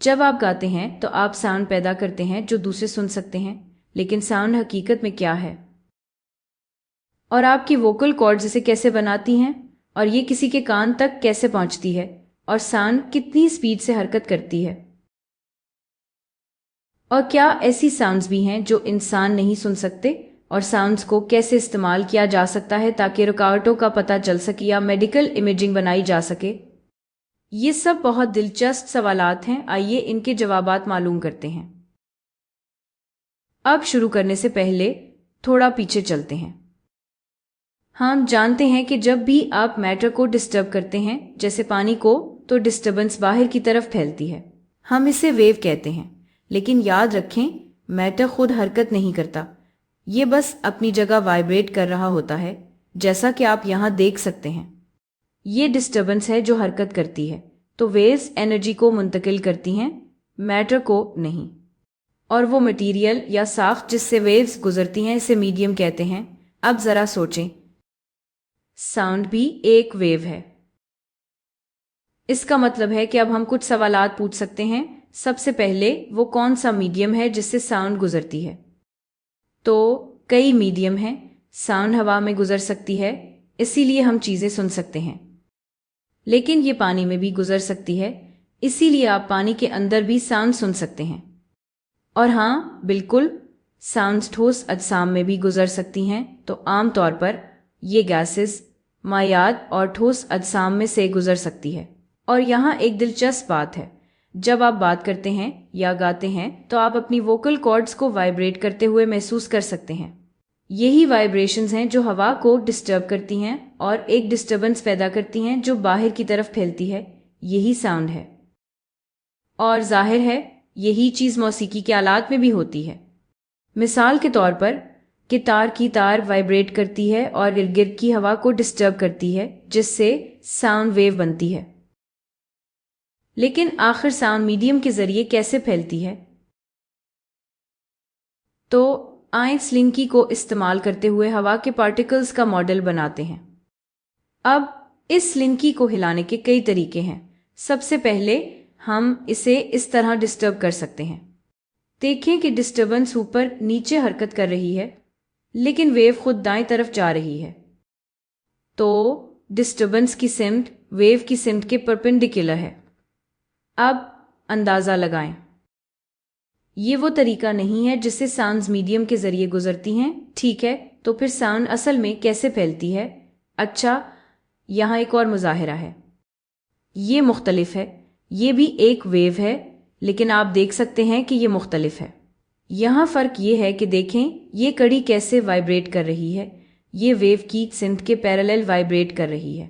جب آپ گاتے ہیں تو آپ ساؤنڈ پیدا کرتے ہیں جو دوسرے سن سکتے ہیں، لیکن ساؤنڈ حقیقت میں کیا ہے؟ اور آپ کی ووکل کارڈز اسے کیسے بناتی ہیں؟ اور یہ کسی کے کان تک کیسے پہنچتی ہے؟ اور ساؤنڈ کتنی سپیڈ سے حرکت کرتی ہے؟ اور کیا ایسی ساؤنڈز بھی ہیں جو انسان نہیں سن سکتے؟ اور ساؤنڈز کو کیسے استعمال کیا جا سکتا ہے تاکہ رکاوٹوں کا پتہ چل سکے یا میڈیکل امیجنگ بنائی جا سکے؟ یہ سب بہت دلچسپ سوالات ہیں، آئیے ان کے جوابات معلوم کرتے ہیں۔ اب شروع کرنے سے پہلے تھوڑا پیچھے چلتے ہیں۔ ہم جانتے ہیں کہ جب بھی آپ میٹر کو ڈسٹرب کرتے ہیں، جیسے پانی کو، تو ڈسٹربنس باہر کی طرف پھیلتی ہے۔ ہم اسے ویو کہتے ہیں، لیکن یاد رکھیں میٹر خود حرکت نہیں کرتا، یہ بس اپنی جگہ وائبریٹ کر رہا ہوتا ہے، جیسا کہ آپ یہاں دیکھ سکتے ہیں۔ یہ ڈسٹربنس ہے جو حرکت کرتی ہے، تو ویوز انرجی کو منتقل کرتی ہیں، میٹر کو نہیں۔ اور وہ مٹیریل یا ساخت جس سے ویوز گزرتی ہیں اسے میڈیم کہتے ہیں۔ اب ذرا سوچیں، ساؤنڈ بھی ایک ویو ہے۔ اس کا مطلب ہے کہ اب ہم کچھ سوالات پوچھ سکتے ہیں۔ سب سے پہلے، وہ کون سا میڈیم ہے جس سے ساؤنڈ گزرتی ہے؟ تو کئی میڈیم ہیں۔ ساؤنڈ ہوا میں گزر سکتی ہے، اسی لیے ہم چیزیں سن سکتے ہیں، لیکن یہ پانی میں بھی گزر سکتی ہے، اسی لیے آپ پانی کے اندر بھی ساؤنڈ سن سکتے ہیں۔ اور ہاں بالکل، ساؤنڈز ٹھوس اجسام میں بھی گزر سکتی ہیں، تو عام طور پر یہ گیسز، مائعات اور ٹھوس اجسام میں سے گزر سکتی ہے۔ اور یہاں ایک دلچسپ بات ہے، جب آپ بات کرتے ہیں یا گاتے ہیں تو آپ اپنی ووکل کارڈز کو وائبریٹ کرتے ہوئے محسوس کر سکتے ہیں۔ یہی وائبریشنز ہیں جو ہوا کو ڈسٹرب کرتی ہیں اور ایک ڈسٹربنس پیدا کرتی ہیں جو باہر کی طرف پھیلتی ہے، یہی ساؤنڈ ہے۔ اور ظاہر ہے یہی چیز موسیقی کے آلات میں بھی ہوتی ہے۔ مثال کے طور پر گٹار کی تار وائبریٹ کرتی ہے اور ارد گرد کی ہوا کو ڈسٹرب کرتی ہے، جس سے ساؤنڈ ویو بنتی ہے۔ لیکن آخر ساؤنڈ میڈیم کے ذریعے کیسے پھیلتی ہے؟ تو آئیں سلنکی کو استعمال کرتے ہوئے ہوا کے پارٹیکلز کا ماڈل بناتے ہیں۔ اب اس سلنکی کو ہلانے کے کئی طریقے ہیں۔ سب سے پہلے ہم اسے اس طرح ڈسٹرب کر سکتے ہیں۔ دیکھیں کہ ڈسٹربنس اوپر نیچے حرکت کر رہی ہے، لیکن ویو خود دائیں طرف جا رہی ہے۔ تو ڈسٹربنس کی سمت ویو کی سمت کے پرپینڈیکولر ہے۔ اب اندازہ لگائیں، یہ وہ طریقہ نہیں ہے جس سے ساؤنڈز میڈیم کے ذریعے گزرتی ہیں، ٹھیک ہے؟ تو پھر ساؤنڈ اصل میں کیسے پھیلتی ہے؟ اچھا، یہاں ایک اور مظاہرہ ہے۔ یہ مختلف ہے، یہ بھی ایک ویو ہے، لیکن آپ دیکھ سکتے ہیں کہ یہ مختلف ہے۔ یہاں فرق یہ ہے کہ دیکھیں یہ کڑی کیسے وائبریٹ کر رہی ہے، یہ ویو کی سمت کے پیرالل وائبریٹ کر رہی ہے۔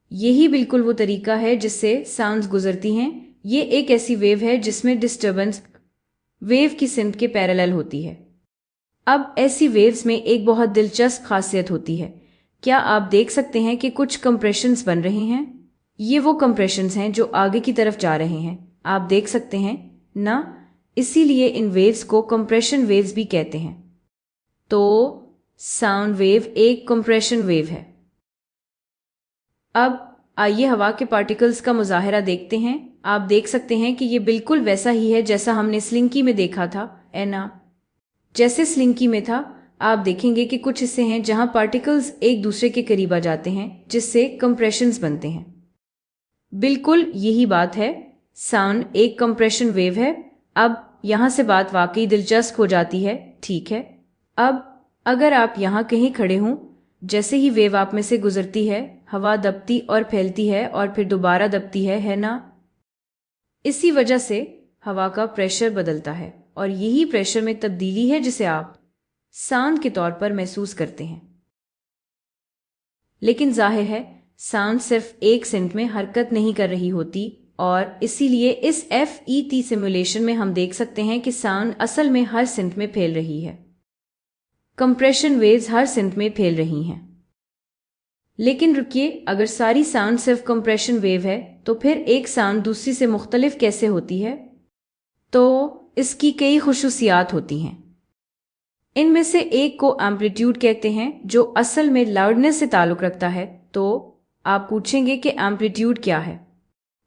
یہی بالکل وہ طریقہ ہے جس سے ساؤنڈز گزرتی ہیں۔ یہ ایک ایسی ویو ہے جس میں ڈسٹربنس ویو کی سمت کے پیرالل ہوتی ہے۔ اب ایسی ویوز میں ایک بہت دلچسپ خاصیت ہوتی ہے۔ کیا آپ دیکھ سکتے ہیں کہ کچھ کمپریشنز بن رہے ہیں؟ یہ وہ کمپریشنز ہیں جو آگے کی طرف جا رہے ہیں، آپ دیکھ سکتے ہیں نا؟ اسی لیے ان ویوز کو کمپریشن ویوز بھی کہتے ہیں۔ تو ساؤنڈ ویو ایک کمپریشن ویو ہے۔ اب آئیے ہوا کے پارٹیکلز کا مظاہرہ دیکھتے ہیں۔ آپ دیکھ سکتے ہیں کہ یہ بالکل ویسا ہی ہے جیسا ہم نے سلنکی میں دیکھا تھا، اینا؟ جیسے سلنکی میں تھا، آپ دیکھیں گے کہ کچھ حصے ہیں جہاں پارٹیکلز ایک دوسرے کے قریب آ جاتے ہیں، جس سے کمپریشنز بنتے ہیں۔ بالکل یہی بات ہے، ساؤنڈ ایک کمپریشن ویو ہے۔ اب یہاں سے بات واقعی دلچسپ ہو جاتی ہے، ٹھیک ہے؟ اب اگر آپ یہاں کہیں کھڑے ہوں، جیسے ہی ویو آپ میں سے گزرتی ہے، ہوا دبتی اور پھیلتی ہے اور پھر دوبارہ دبتی ہے نا؟ اسی وجہ سے ہوا کا پریشر بدلتا ہے، اور یہی پریشر میں تبدیلی ہے جسے آپ ساؤنڈ کے طور پر محسوس کرتے ہیں۔ لیکن ظاہر ہے ساؤنڈ صرف ایک سمت میں حرکت نہیں کر رہی ہوتی، اور اسی لیے اس FET سیمولیشن میں ہم دیکھ سکتے ہیں کہ ساؤنڈ اصل میں ہر سمت میں پھیل رہی ہے۔ کمپریشن ویوز ہر سمت میں پھیل رہی ہیں۔ لیکن رکیے، اگر ساری ساؤنڈ صرف کمپریشن ویو ہے تو پھر ایک ساؤنڈ دوسری سے مختلف کیسے ہوتی ہے؟ تو اس کی کئی خصوصیات ہوتی ہیں۔ ان میں سے ایک کو ایمپلیٹیوڈ کہتے ہیں، جو اصل میں لاؤڈنس سے تعلق رکھتا ہے۔ تو آپ پوچھیں گے کہ ایمپلیٹیوڈ کیا ہے؟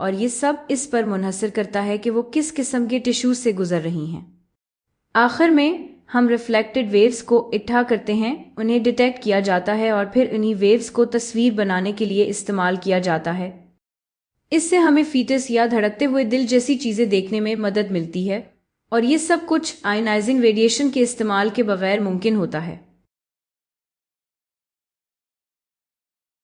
اور یہ سب اس پر منحصر کرتا ہے کہ وہ کس قسم کے ٹشو سے گزر رہی ہیں۔ آخر میں ہم ریفلیکٹڈ ویوز کو اکٹھا کرتے ہیں، انہیں ڈیٹیکٹ کیا جاتا ہے اور پھر انہی ویوز کو تصویر بنانے کے لیے استعمال کیا جاتا ہے۔ اس سے ہمیں فیٹس یا دھڑکتے ہوئے دل جیسی چیزیں دیکھنے میں مدد ملتی ہے، اور یہ سب کچھ آئنائزنگ ریڈیشن کے استعمال کے بغیر ممکن ہوتا ہے۔